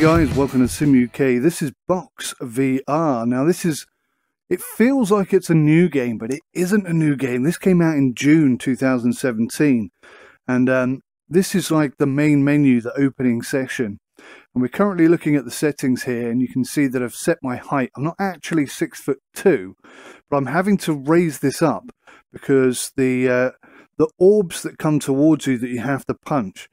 guys, welcome to Sim UK. This is BoxVR. Now it feels like it's a new game, but it isn't a new game. This came out in June 2017. And this is like the main menu, the opening session. And we're currently looking at the settings here, and you can see that I've set my height. I'm not actually 6'2", but I'm having to raise this up because the orbs that come towards you that you have to punch,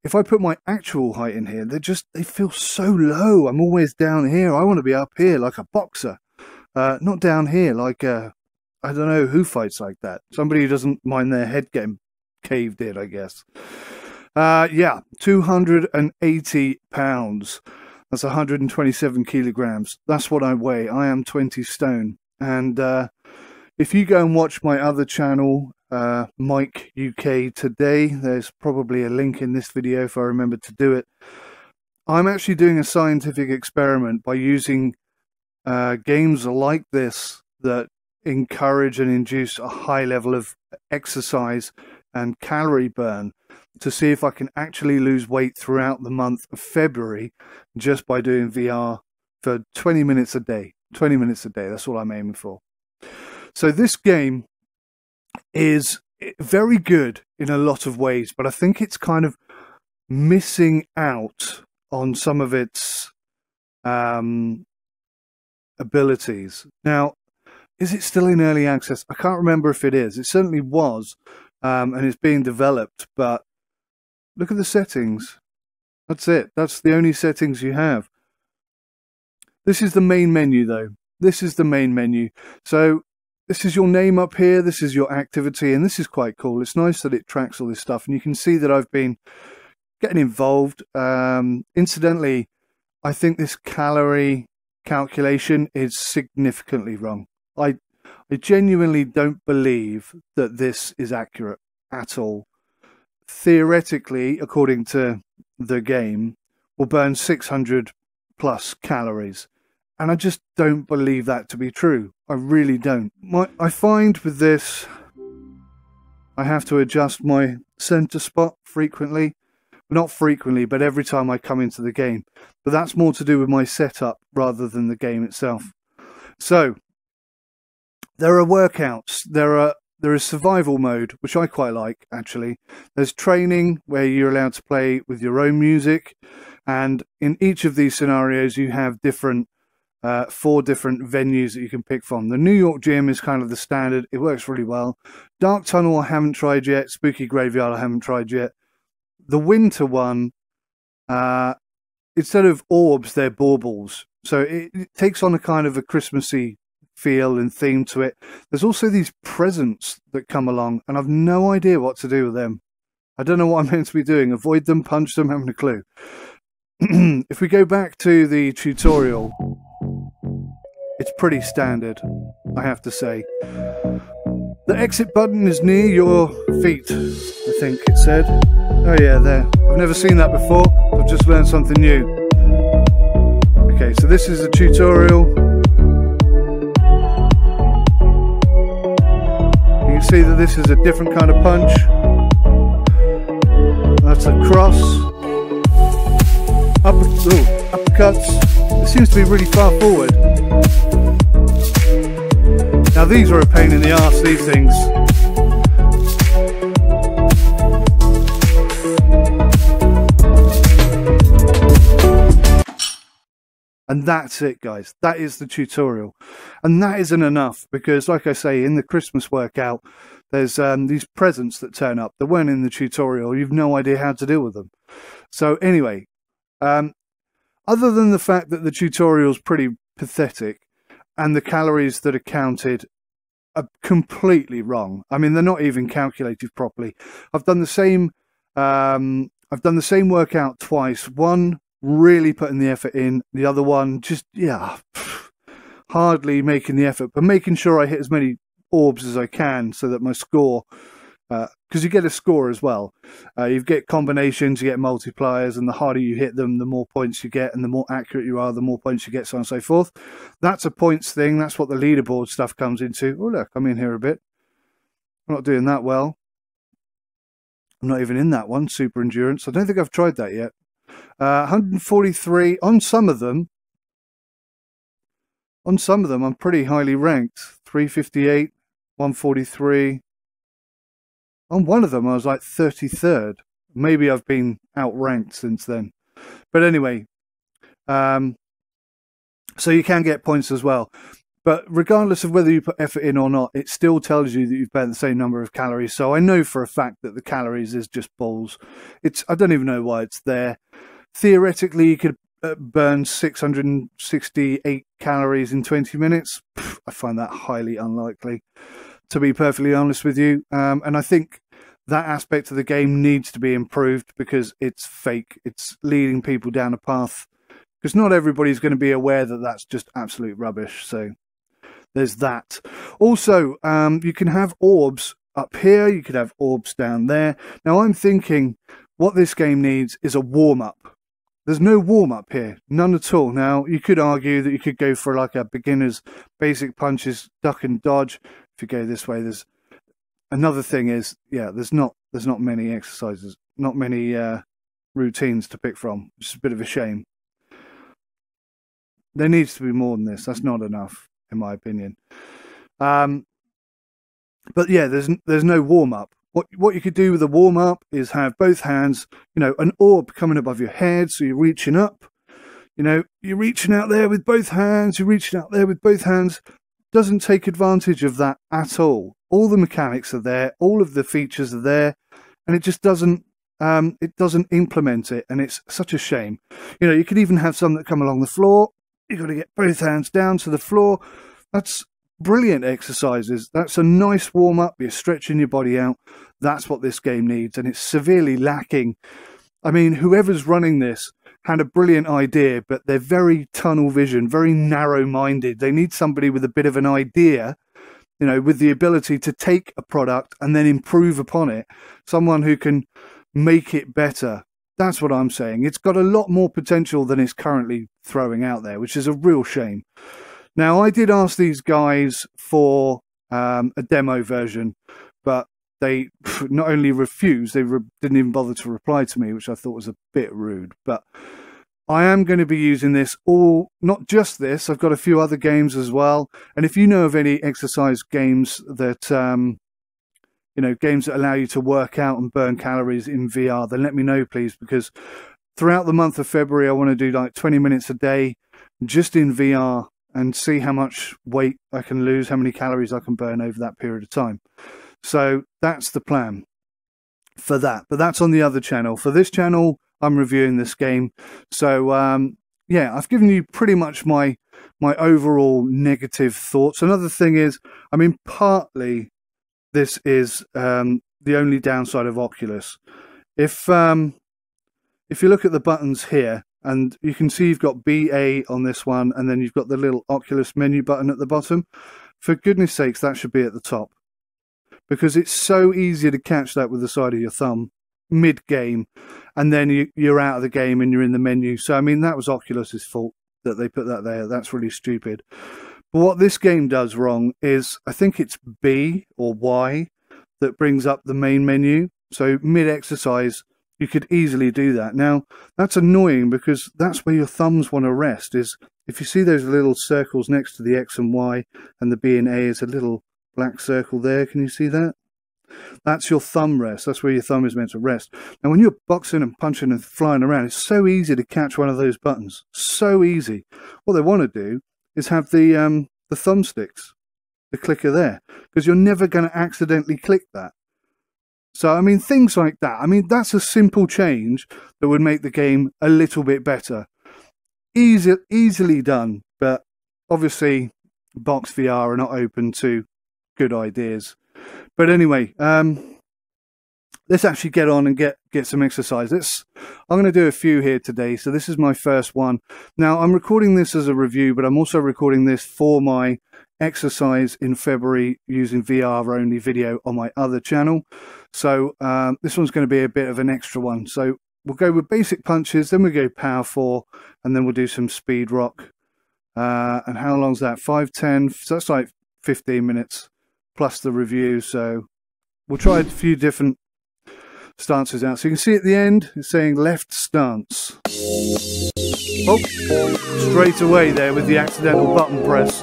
if I put my actual height in here, they feel so low. I'm always down here. I want to be up here like a boxer, not down here like I don't know who fights like that. Somebody who doesn't mind their head getting caved in, I guess. Yeah, 280 pounds. That's 127 kilograms. That's what I weigh. I am 20 stone. And if you go and watch my other channel, Mike UK Today, there's probably a link in this video if I remember to do it. I'm actually doing a scientific experiment by using games like this that encourage and induce a high level of exercise and calorie burn to see if I can actually lose weight throughout the month of February just by doing VR for 20 minutes a day. 20 minutes a day, that's all I'm aiming for. So this game is very good in a lot of ways, but I think it's kind of missing out on some of its abilities. Now, is it still in early access? I can't remember if it is. It certainly was, and it's being developed, but look at the settings. That's it. That's the only settings you have. This is the main menu, though. This is the main menu. So this is your name up here. This is your activity, and this is quite cool. It's nice that it tracks all this stuff, and you can see that I've been getting involved. Incidentally, I think this calorie calculation is significantly wrong. I genuinely don't believe that this is accurate at all. Theoretically, according to the game, will burn 600 plus calories, and I just don't believe that to be true. I really don't. I find with this, I have to adjust my center spot frequently. Not frequently, but every time I come into the game. But that's more to do with my setup rather than the game itself. So there are workouts. There is survival mode, which I quite like, actually. There's training, where you're allowed to play with your own music. And in each of these scenarios, you have different 4 different venues that you can pick from. The New York Gym is kind of the standard. It works really well. Dark Tunnel I haven't tried yet. Spooky Graveyard I haven't tried yet. The winter one, instead of orbs, they're baubles. So it takes on a kind of a Christmassy feel and theme to it. There's also these presents that come along, and I've no idea what to do with them. I don't know what I'm meant to be doing. Avoid them, punch them, haven't a clue. If we go back to the tutorial, it's pretty standard, I have to say. The exit button is near your feet, I think it said. Oh yeah, there. I've never seen that before. I've just learned something new. Okay, so this is a tutorial. You can see that this is a different kind of punch. That's a cross. Uppercuts. It seems to be really far forward. Now these are a pain in the arse, these things. And that's it, guys. That is the tutorial. And that isn't enough, because like I say, in the Christmas workout, there's these presents that turn up that weren't in the tutorial. You've no idea how to deal with them. So anyway, other than the fact that the tutorial is pretty pathetic and the calories that are counted are completely wrong. I mean, they're not even calculated properly. I've done the same workout twice. One really putting the effort in, the other one just, yeah, hardly making the effort, but making sure I hit as many orbs as I can so that my score, because you get a score as well. You get combinations, you get multipliers, and the harder you hit them, the more points you get, and the more accurate you are, the more points you get, so on and so forth. That's a points thing. That's what the leaderboard stuff comes into. Oh look, I'm in here a bit. I'm not doing that well. I'm not even in that one, super endurance. I don't think I've tried that yet. 143 on some of them. On some of them, I'm pretty highly ranked. 358, 143. On one of them, I was like 33rd. Maybe I've been outranked since then. But anyway, so you can get points as well. But regardless of whether you put effort in or not, it still tells you that you've burnt the same number of calories. So I know for a fact that the calories is just balls. I don't even know why it's there. Theoretically, you could burn 668 calories in 20 minutes. I find that highly unlikely, to be perfectly honest with you. And I think that aspect of the game needs to be improved because it's fake. It's leading people down a path because not everybody's going to be aware that that's just absolute rubbish. So there's that. Also, you can have orbs up here. You could have orbs down there. Now, I'm thinking what this game needs is a warm-up. There's no warm-up here, none at all. Now, you could argue that you could go for like a beginner's basic punches, duck and dodge. If you go this way, there's another thing is, yeah, there's not many exercises, not many routines to pick from, which is a bit of a shame. There needs to be more than this. That's not enough, in my opinion. But yeah, there's no warm-up. What you could do with a warm-up is have both hands, an orb coming above your head, so you're reaching up. You're reaching out there with both hands, you're reaching out there with both hands. Doesn't take advantage of that at all. All the mechanics are there, all of the features are there, and it just doesn't implement it, and it's such a shame. You could even have some that come along the floor. You've got to get both hands down to the floor. That's brilliant exercises. That's a nice warm-up. You're stretching your body out. That's what this game needs, and it's severely lacking. I mean, whoever's running this had a brilliant idea, but they're very tunnel vision, very narrow-minded. They need somebody with a bit of an idea, with the ability to take a product and then improve upon it. Someone who can make it better. That's what I'm saying. It's got a lot more potential than it's currently throwing out there, which is a real shame. Now, I did ask these guys for a demo version, but they not only refused, they didn't even bother to reply to me, which I thought was a bit rude. But I am going to be using this not just this, I've got a few other games as well. And if you know of any exercise games that, games that allow you to work out and burn calories in VR, then let me know, please, because throughout the month of February, I want to do like 20 minutes a day just in VR and see how much weight I can lose, how many calories I can burn over that period of time. So that's the plan for that. But that's on the other channel. For this channel, I'm reviewing this game. So, yeah, I've given you pretty much my overall negative thoughts. Another thing is, partly this is the only downside of Oculus. If you look at the buttons here, and you can see you've got BA on this one, and then you've got the little Oculus menu button at the bottom. For goodness sakes, that should be at the top. Because it's so easy to catch that with the side of your thumb mid-game, and then you're out of the game and you're in the menu. So, that was Oculus's fault that they put that there. That's really stupid. But what this game does wrong is, I think it's B or Y that brings up the main menu. So, mid-exercise, you could easily do that. Now, that's annoying because that's where your thumbs want to rest. Is if you see those little circles next to the X and Y, and the B and A is a little black circle there. Can you see that? That's your thumb rest. That's where your thumb is meant to rest. Now, when you're boxing and punching and flying around, it's so easy to catch one of those buttons. So easy. What they want to do is have the thumbsticks, the clicker there, because you're never going to accidentally click that. So, things like that. That's a simple change that would make the game a little bit better. Easily done, but obviously BoxVR are not open to good ideas. But anyway, let's actually get on and get some exercise. I'm going to do a few here today. So this is my first one. Now, I'm recording this as a review, but I'm also recording this for my exercise in February using VR only video on my other channel. So this one's going to be a bit of an extra one. So we'll go with basic punches, then we'll go power 4, and then we'll do some speed rock. And how long's that? 5, 10, so that's like 15 minutes plus the review. So we'll try a few different stances out. So you can see at the end, it's saying left stance. Oh, straight away there with the accidental button press.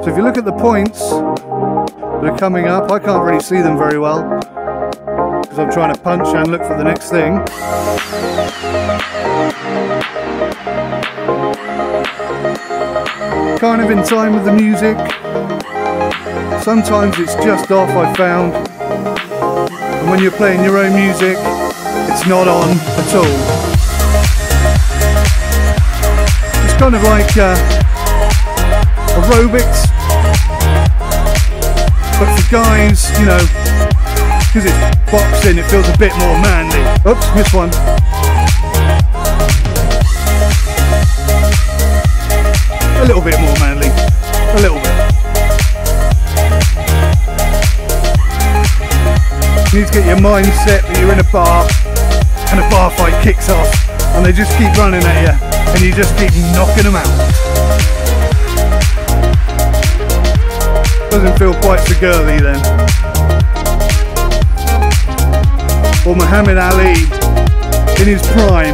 So if you look at the points that are coming up, I can't really see them very well because I'm trying to punch and look for the next thing. Kind of in time with the music. Sometimes it's just off, I found. And when you're playing your own music, it's not on at all. It's kind of like aerobics, but for guys, you know, because it's boxing, it feels a bit more manly. Oops, missed one. A little bit more manly, a little bit. You need to get your mindset that you're in a bar and a bar fight kicks off and they just keep running at you and you just keep knocking them out. Doesn't feel quite so girly then. Or Muhammad Ali in his prime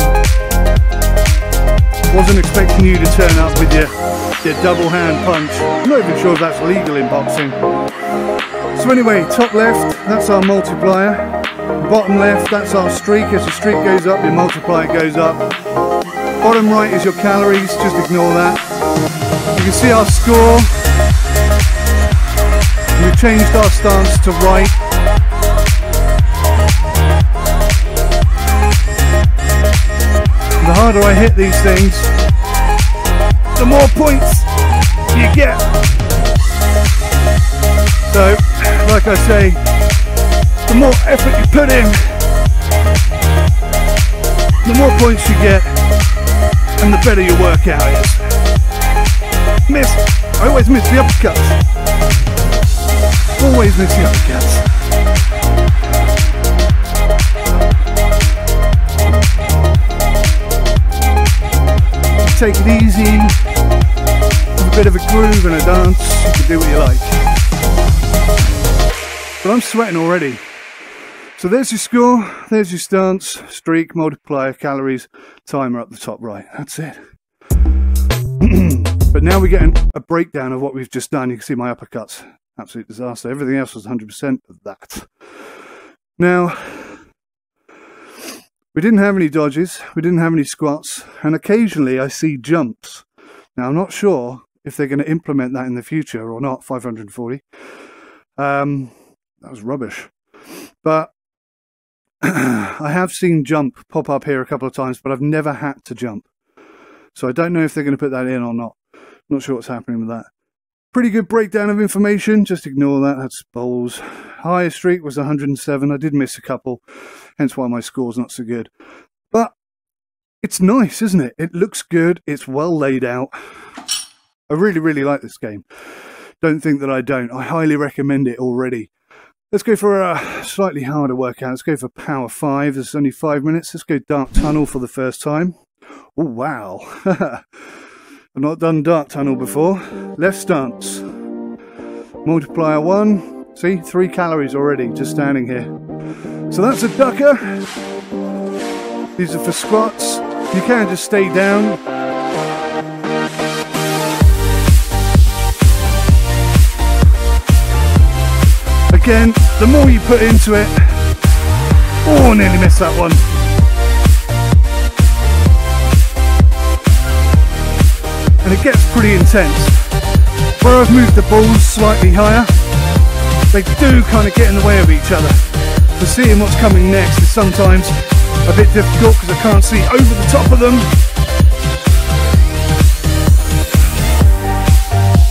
wasn't expecting you to turn up with your double hand punch. I'm not even sure if that's legal in boxing. So anyway, top left, that's our multiplier. Bottom left, that's our streak. As the streak goes up, your multiplier goes up. Bottom right is your calories, just ignore that. You can see our score. We've changed our stance to right. The harder I hit these things, the more points you get. So, like I say, the more effort you put in, the more points you get, and the better your workout is. Miss, I always miss the uppercuts. Always miss the uppercuts. Take it easy, have a bit of a groove and a dance, you can do what you like. But I'm sweating already. So there's your score, there's your stance, streak, multiplier, calories, timer up the top right. That's it. But now we get a breakdown of what we've just done. You can see my uppercuts, absolute disaster. Everything else was 100% of that. Now, we didn't have any dodges, we didn't have any squats, and occasionally I see jumps. Now I'm not sure if they're going to implement that in the future or not, 540. That was rubbish. But I have seen jump pop up here a couple of times, but I've never had to jump. So I don't know if they're going to put that in or not. Not sure what's happening with that. Pretty good breakdown of information, just ignore that, that's balls. Highest streak was 107, I did miss a couple, hence why my score's not so good. But it's nice, isn't it? It looks good, it's well laid out. I really, really like this game. Don't think that I don't. I highly recommend it already. Let's go for a slightly harder workout. Let's go for Power 5. There's only 5 minutes. Let's go Dark Tunnel for the first time. Oh, wow. I've not done Dark Tunnel before. Left stance. Multiplier 1. See, 3 calories already, just standing here. So that's a ducker. These are for squats. You can just stay down. Again, the more you put into it. Oh, nearly missed that one. And it gets pretty intense. Where I've moved the balls slightly higher, they do kind of get in the way of each other. So seeing what's coming next is sometimes a bit difficult because I can't see over the top of them.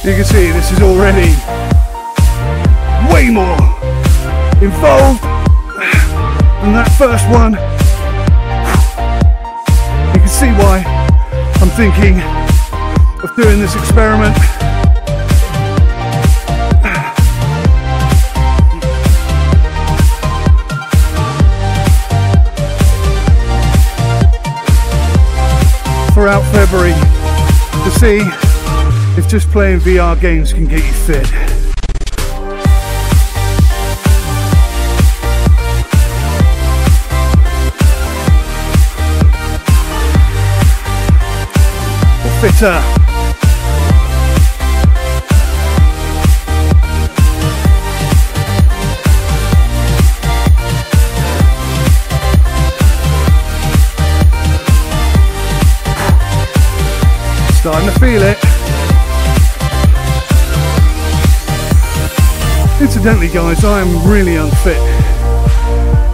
You can see this is already way more involved than that first one. You can see why I'm thinking of doing this experiment. Throughout February to see if just playing VR games can get you fit. fitter. Starting to feel it. Incidentally guys, I am really unfit.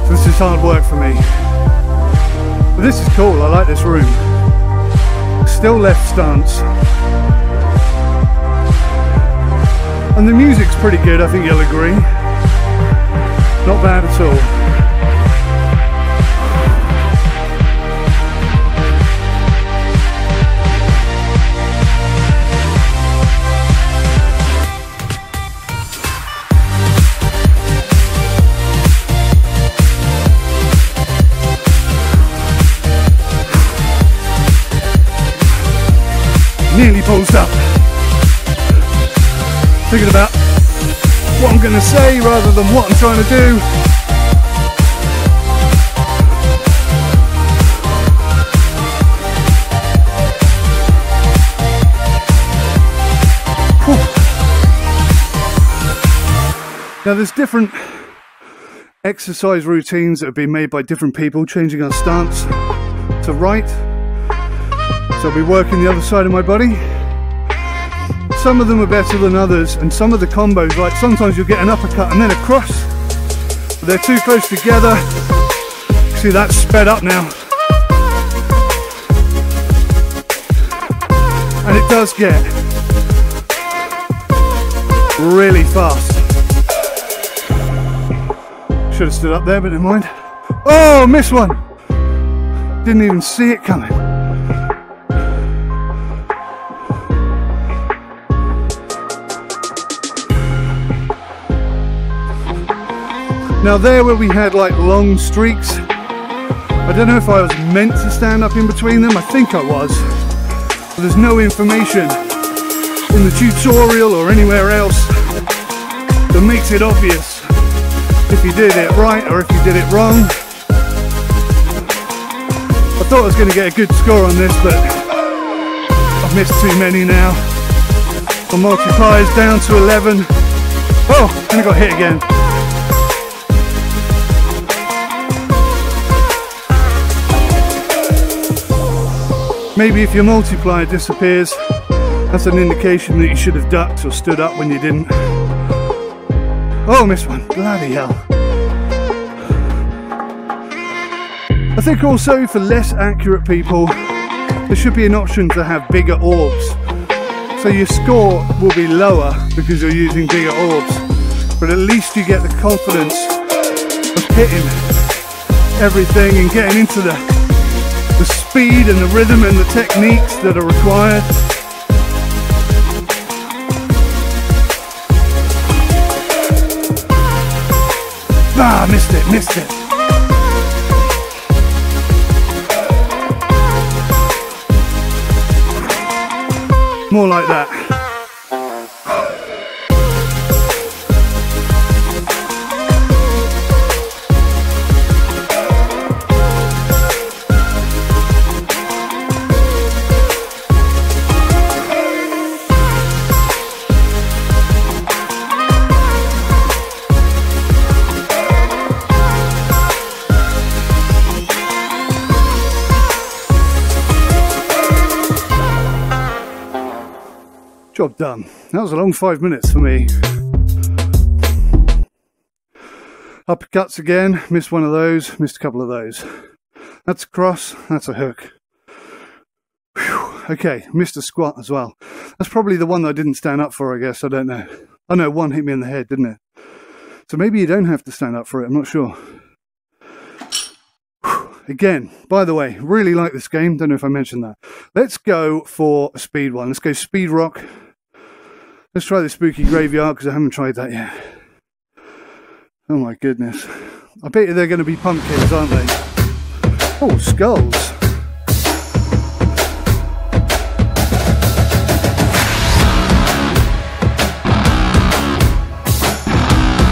So this is hard work for me. But this is cool, I like this room. Still left stance. And the music's pretty good, I think you'll agree. Not bad at all. Nearly posed up. Thinking about what I'm going to say rather than what I'm trying to do. Whew. Now there's different exercise routines that have been made by different people, changing our stance to right. So I'll be working the other side of my body. Some of them are better than others, and some of the combos, like sometimes you'll get an uppercut and then a cross, but they're too close together. See, that's sped up now. And it does get really fast. Should have stood up there, but never mind. Oh, missed one. Didn't even see it coming. Now there where we had like long streaks, I don't know if I was meant to stand up in between them, I think I was, but there's no information in the tutorial or anywhere else that makes it obvious if you did it right or if you did it wrong. I thought I was going to get a good score on this, but I've missed too many now. My multiplier's down to 11. Oh, and I got hit again. Maybe if your multiplier disappears, that's an indication that you should have ducked or stood up when you didn't. Oh, missed one. Bloody hell. I think also for less accurate people, there should be an option to have bigger orbs. So your score will be lower because you're using bigger orbs. But at least you get the confidence of hitting everything and getting into the speed and the rhythm and the techniques that are required. Ah, missed it. More like that. Job done. That was a long 5 minutes for me. Uppercuts again, missed one of those, missed a couple of those. That's a cross, that's a hook. Whew. Okay, missed a squat as well. That's probably the one that I didn't stand up for, I guess, I don't know. Oh no, one hit me in the head, didn't it? So maybe you don't have to stand up for it, I'm not sure. Again, by the way, really like this game, don't know if I mentioned that. Let's go for a speed one, let's go speed rock. Let's try the spooky graveyard because I haven't tried that yet. Oh my goodness. I bet you they're going to be pumpkins, aren't they? Oh, skulls.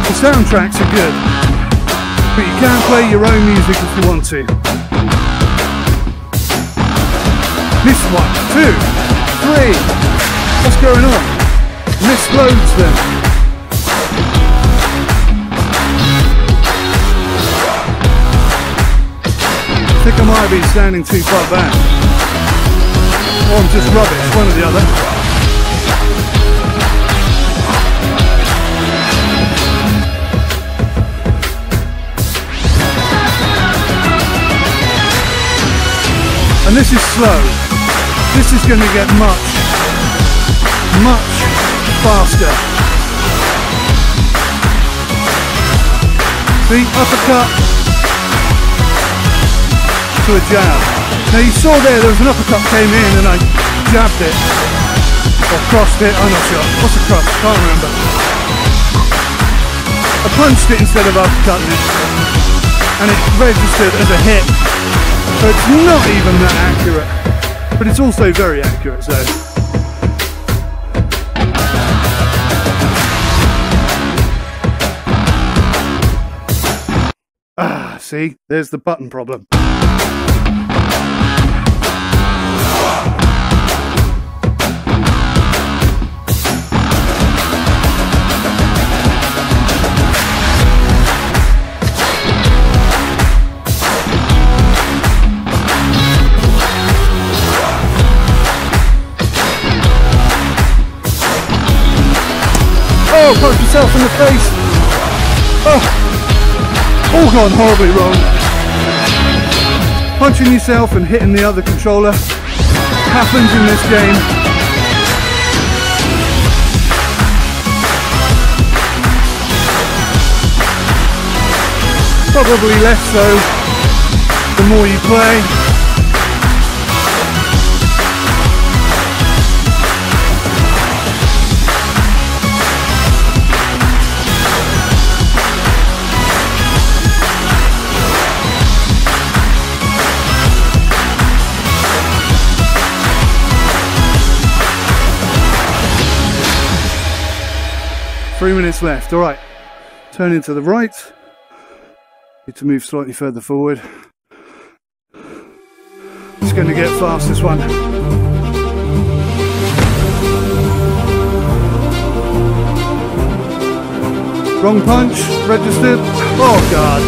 The soundtracks are good, but you can play your own music if you want to. This one, too. 3. What's going on? Misloads them. I think I might be standing too far back. Or I'm just rubbish, one or the other. And this is slow. This is going to get much faster. See, uppercut to a jab. Now you saw there was an uppercut came in and I jabbed it. Or crossed it, I'm not sure. What's a cross? Can't remember. I punched it instead of uppercutting it. And it registered as a hit. So it's not even that accurate. But it's also very accurate, so. Ah, see? There's the button problem. Oh, punch yourself in the face. Oh, all gone horribly wrong. Punching yourself and hitting the other controller happens in this game. Probably less so the more you play. 3 minutes left. All right, turning to the right. Need to move slightly further forward. It's going to get fast, this one. Wrong punch, registered. Oh God.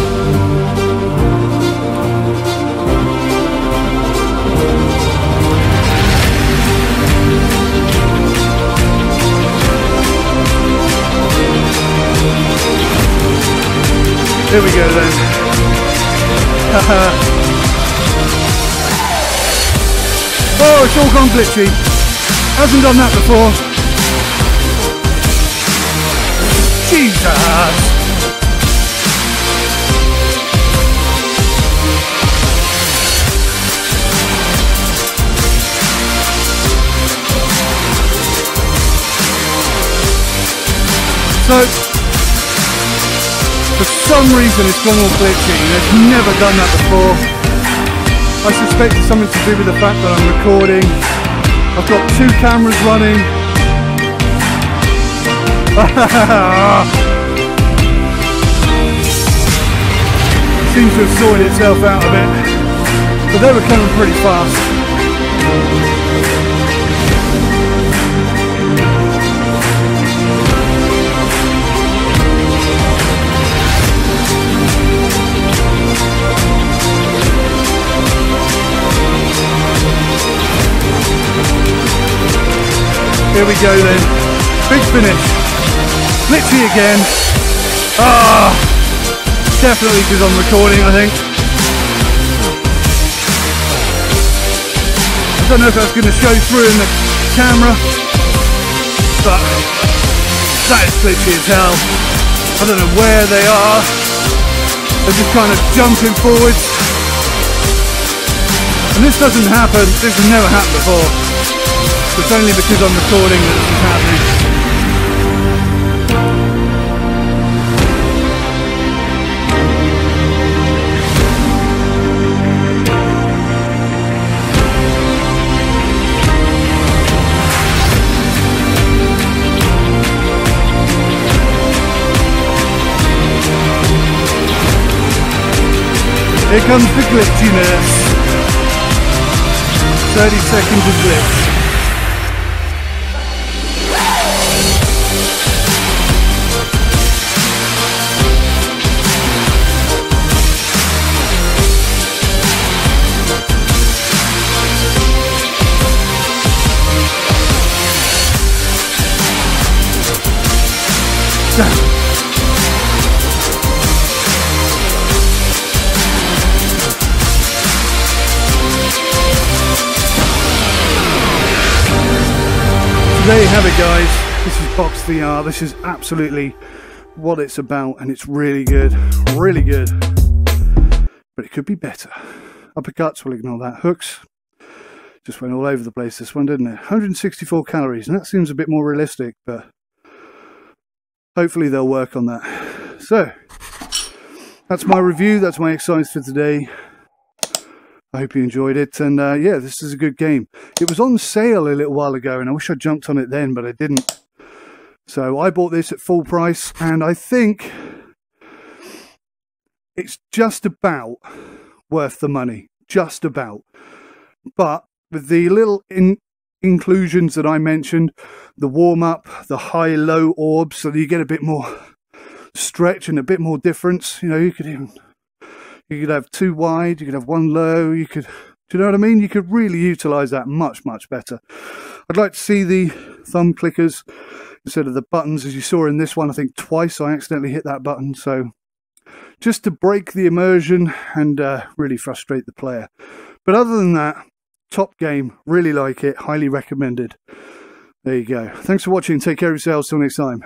Here we go then. Oh, it's all gone glitchy. Hasn't done that before. Jesus! So, for some reason it's gone all glitchy. It's never done that before. I suspect it's something to do with the fact that I'm recording. I've got 2 cameras running. Seems to have sorted itself out a bit. But they were coming pretty fast. Here we go then. Big finish. Glitchy again. Ah, definitely because I'm recording, I think. I don't know if that's going to show through in the camera, but that is glitchy as hell. I don't know where they are. They're just kind of jumping forwards. And this doesn't happen. This has never happened before. It's only because I'm recording that this is happening. Here comes the glitchiness. 30 seconds of glitch. there you have it, guys. This is BoxVR. This is absolutely what it's about, and it's really good. Really good. But it could be better. Uppercuts, we'll ignore that. Hooks. Just went all over the place, this one, didn't it? 164 calories, and that seems a bit more realistic, but hopefully they'll work on that. So, that's my review. That's my exercise for today. I hope you enjoyed it, and yeah, this is a good game. It was on sale a little while ago, and I wish I jumped on it then, but I didn't. So I bought this at full price, and I think it's just about worth the money. Just about. But with the little inclusions that I mentioned, the warm-up, the high-low orbs, so that you get a bit more stretch and a bit more difference. You know, you could have two wide, you could have one low, do you know what I mean? You could really utilize that much, much better. I'd like to see the thumb clickers instead of the buttons, as you saw in this one. I think twice I accidentally hit that button, so just to break the immersion and really frustrate the player. But other than that, top game, really like it, highly recommended. There you go. Thanks for watching, take care of yourselves, till next time.